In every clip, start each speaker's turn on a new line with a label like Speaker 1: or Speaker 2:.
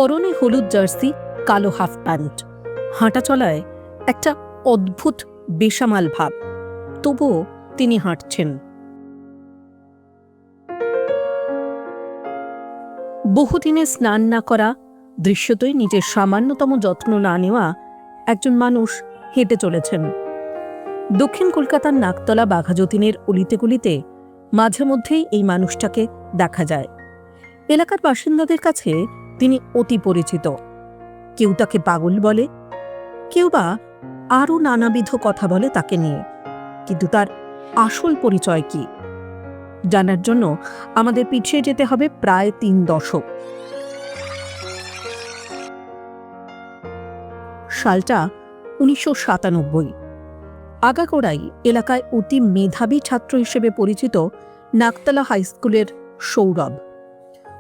Speaker 1: পরনে হলুদ জার্সি, কালো হাফ প্যান্ট, হাঁটা চলায় একটা অদ্ভুত বেসামাল ভাব, তবুও তিনি হাঁটছেন। বহুদিনে স্নান না করা, দৃশ্যতই নিজের সামান্যতম যত্ন না নেওয়া একজন মানুষ হেঁটে চলেছেন। দক্ষিণ কলকাতার নাকতলা বাঘাযতীনের অলিতে গলিতে মাঝে মধ্যেই এই মানুষটাকে দেখা যায়। এলাকার বাসিন্দাদের কাছে তিনি অতি পরিচিত। কেউ তাকে পাগল বলে, কেউ বা আরও নানাবিধ কথা বলে তাকে নিয়ে। কিন্তু তার আসল পরিচয় কি জানার জন্য আমাদের পিছিয়ে যেতে হবে প্রায় ৩ দশক। সালটা ১৯৯৭। আগাগোড়াই এলাকায় অতি মেধাবী ছাত্র হিসেবে পরিচিত নাকতলা হাই স্কুলের সৌরভ।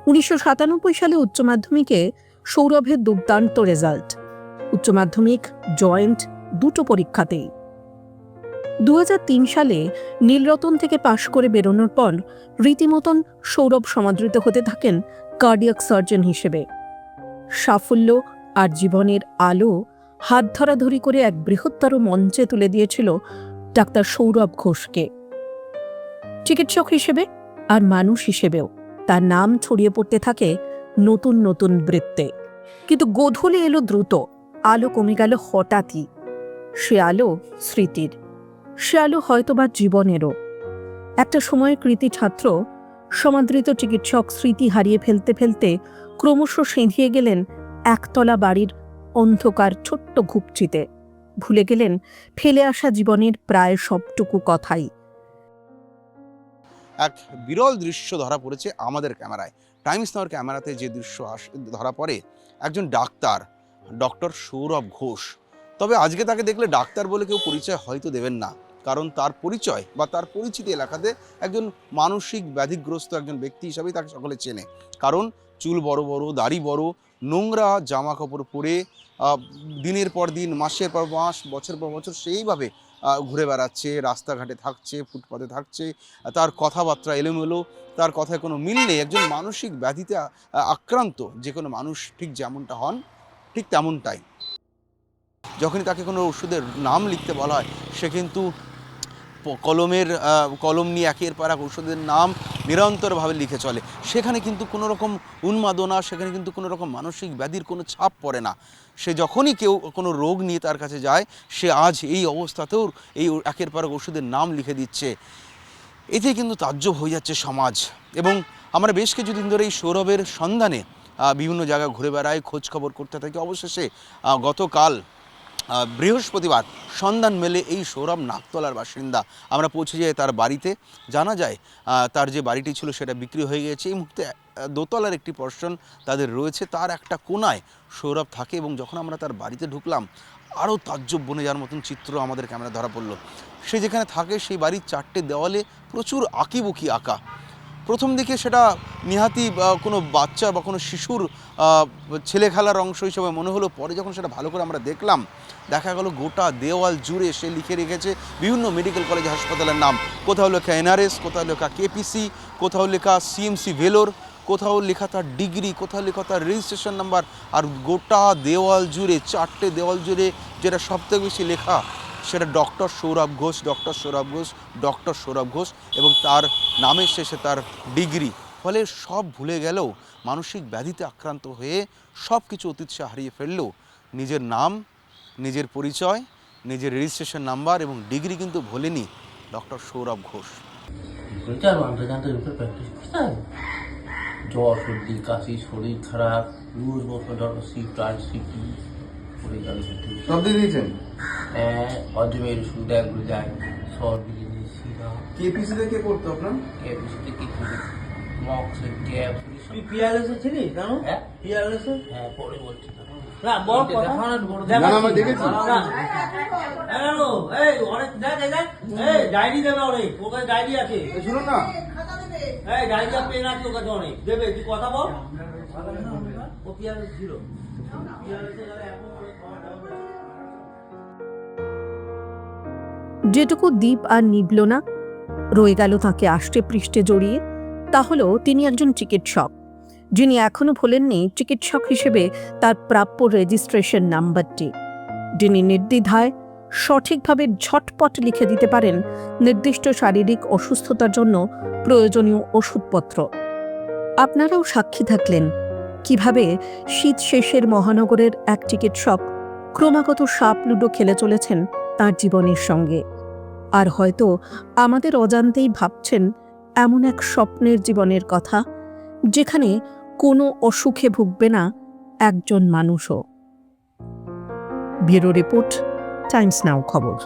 Speaker 1: ১৯৯৭ সালে উচ্চ মাধ্যমিকে সৌরভের দুর্দান্ত রেজাল্ট, উচ্চ মাধ্যমিক জয়েন্ট দুটো পরীক্ষাতেই। ২০০৩ সালে নীলরতন থেকে পাশ করে বেরোনোর পর রীতিমতন সৌরভ সমাদৃত হতে থাকেন কার্ডিয়াক সার্জন হিসেবে। সাফল্য আর জীবনের আলো হাত ধরাধরি করে এক বৃহত্তর মঞ্চে তুলে দিয়েছিল ডাক্তার সৌরভ ঘোষকে। চিকিৎসক হিসেবে আর মানুষ হিসেবেও তার নাম ছড়িয়ে পড়তে থাকে নতুন নতুন বৃত্তে। কিন্তু গোধূলি এলো দ্রুত, আলো কমে গেল হঠাৎই। সে আলো স্মৃতির, সে আলো হয়তোবা জীবনেরও। একটা সময়ের কৃতী ছাত্র, সমাদৃত চিকিৎসক স্মৃতি হারিয়ে ফেলতে ফেলতে ক্রমশ সেঁধিয়ে গেলেন একতলা বাড়ির অন্ধকার ছোট্ট ঘুপচিতে। ভুলে গেলেন ফেলে আসা জীবনের প্রায় সবটুকু কথাই।
Speaker 2: এক বিরল দৃশ্য ধরা পড়েছে আমাদের ক্যামেরায়। টাইমস নাওর ক্যামেরাতে যে দৃশ্য ধরা পড়ে, একজন ডাক্তার, ডক্টর সৌরভ ঘোষ। তবে আজকে তাকে দেখলে ডাক্তার বলে কেউ পরিচয় হয়তো দেবেন না, কারণ তার পরিচয় বা তার পরিচিতি এলাকাতে একজন মানসিক ব্যাধিগ্রস্ত একজন ব্যক্তি হিসাবেই তাকে সকলে চেনে। কারণ চুল বড় বড়, দাড়ি বড়, নোংরা জামা কাপড় পরে দিনের পর দিন, মাসের পর মাস, বছর পর বছর সেইভাবে ঘুরে বেড়াচ্ছে, রাস্তাঘাটে থাকছে, ফুটপাতে থাকছে। তার কথাবার্তা এলোমেলো, তার কথায় কোনো মিল নেই। একজন মানসিক ব্যাধিতে আক্রান্ত যে কোনো মানুষ ঠিক যেমনটা হন, ঠিক তেমনটাই। যখনই তাকে কোনো ওষুধের নাম লিখতে বলা হয়, সে কিন্তু কলম নিয়ে একের পর এক ওষুধের নাম নিরন্তরভাবে লিখে চলে। সেখানে কিন্তু কোনো রকম উন্মাদনা, সেখানে কিন্তু কোনো রকম মানসিক ব্যাধির কোনো ছাপ পড়ে না। সে যখনই কেউ কোনো রোগ নিয়ে তার কাছে যায়, সে আজ এই অবস্থাতেও এই একের পর এক ওষুধের নাম লিখে দিচ্ছে। এতে কিন্তু তাজ্জব হয়ে যাচ্ছে সমাজ। এবং আমরা বেশ কিছুদিন ধরে এই সৌরভের সন্ধানে বিভিন্ন জায়গায় ঘুরে বেড়াই, খোঁজ খবর করতে থাকি। অবশেষে গতকাল বৃহস্পতিবার সন্ধান মেলে এই সৌরভ নাকতলার বাসিন্দা। আমরা পৌঁছে যাই তার বাড়িতে। জানা যায় তার যে বাড়িটি ছিল সেটা বিক্রি হয়ে গেছে। এই মুহূর্তে দোতলার একটি পোর্শন তাদের রয়েছে, তার একটা কোনায় সৌরভ থাকে। এবং যখন আমরা তার বাড়িতে ঢুকলাম, আরও তাজ্জব বনে যাওয়ার মতন চিত্র আমাদের ক্যামেরা ধরা পড়লো। সে যেখানে থাকে সেই বাড়ির 4টে দেওয়ালে প্রচুর আঁকিবুকি আঁকা। প্রথম দিকে সেটা নিহাতি কোনো বাচ্চা বা কোনো শিশুর ছেলে খেলার অংশ হিসেবে মনে হলো। পরে যখন সেটা ভালো করে আমরা দেখলাম, দেখা গেল গোটা দেওয়াল জুড়ে সে লিখে রেখেছে বিভিন্ন মেডিকেল কলেজ হাসপাতালের নাম। কোথাও লেখা এনআরএস, কোথাও লেখা কেপিসি, কোথাও লেখা সিএমসি ভেলোর, কোথাও লেখা তার ডিগ্রি, কোথাও লেখা তার রেজিস্ট্রেশন নাম্বার। আর গোটা দেওয়াল জুড়ে, 4টে দেওয়াল জুড়ে যেটা সবথেকে বেশি লেখা, সেটা doctor Sourav Ghosh, doctor Sourav Ghosh, doctor Sourav Ghosh, এবং তার নামের শেষে তার ডিগ্রি। ফলে সব ভুলে গেলেও, মানসিক ব্যাধিতে আক্রান্ত হয়ে সব কিছু অতীত সে হারিয়ে ফেললেও, নিজের নাম, নিজের পরিচয়, নিজের রেজিস্ট্রেশন নাম্বার এবং ডিগ্রি কিন্তু ভোলেনি ডক্টর সৌরভ ঘোষ।
Speaker 3: জ্বর, সর্দি, কাশি, শরীর খারাপ, রোজ বছর ডক্টর সিটি করে গেল।
Speaker 2: সব দিয়ে দিয়েছেন?
Speaker 3: হ্যাঁ, অজমের ওষুধ একগুলো যায়, সব দিয়ে দিয়েছি।
Speaker 2: কেপিসিতে কে পড়তো আপনার?
Speaker 3: কেপিসিতে কিছু মক্সের ট্যাব।
Speaker 4: তুই পিয়ারলেসে ছিলিস জানো?
Speaker 3: হ্যাঁ,
Speaker 4: পিয়ারলেসে?
Speaker 3: হ্যাঁ, পরে বলছি
Speaker 4: না বড় কথা
Speaker 2: না, আমরা দেখেছি।
Speaker 4: এই অনেক দেখ এই ডায়েরি দেবে অনেক, ওর কাছে ডায়েরি আছে।
Speaker 2: শুনুন না,
Speaker 4: এই ডায়েরি আর পেন আছে ওর কাছে অনেক, দেবে তুই কথা বল। ও পিয়ারলেস ছিল, পিয়ারলেসে গেলে এখন
Speaker 1: যেটুকু দ্বীপ আর নিভল না, রয়ে গেল তাঁকে আষ্টে পৃষ্ঠে জড়িয়ে, তা হলো তিনি একজন চিকিৎসক। যিনি এখনো ভোলেননি চিকিৎসক হিসেবে তার প্রাপ্য রেজিস্ট্রেশন নাম্বারটি, যিনি নির্দ্বিধায় সঠিকভাবে ঝটপট লিখে দিতে পারেন নির্দিষ্ট শারীরিক অসুস্থতার জন্য প্রয়োজনীয় ওষুধপত্র। আপনারাও সাক্ষী থাকলেন কিভাবে শীত শেষের মহানগরের এক চিকিৎসক ক্রমাগত সাপ লুডো খেলে চলেছেন তার জীবনের সঙ্গে। আর হয়তো আমাদের অজান্তেই ভাবছেন এমন এক স্বপ্নের জীবনের কথা, যেখানে কোনো অসুখে ভুগবে না একজন মানুষও। ব্যুরো রিপোর্ট, টাইমস নাও খবর।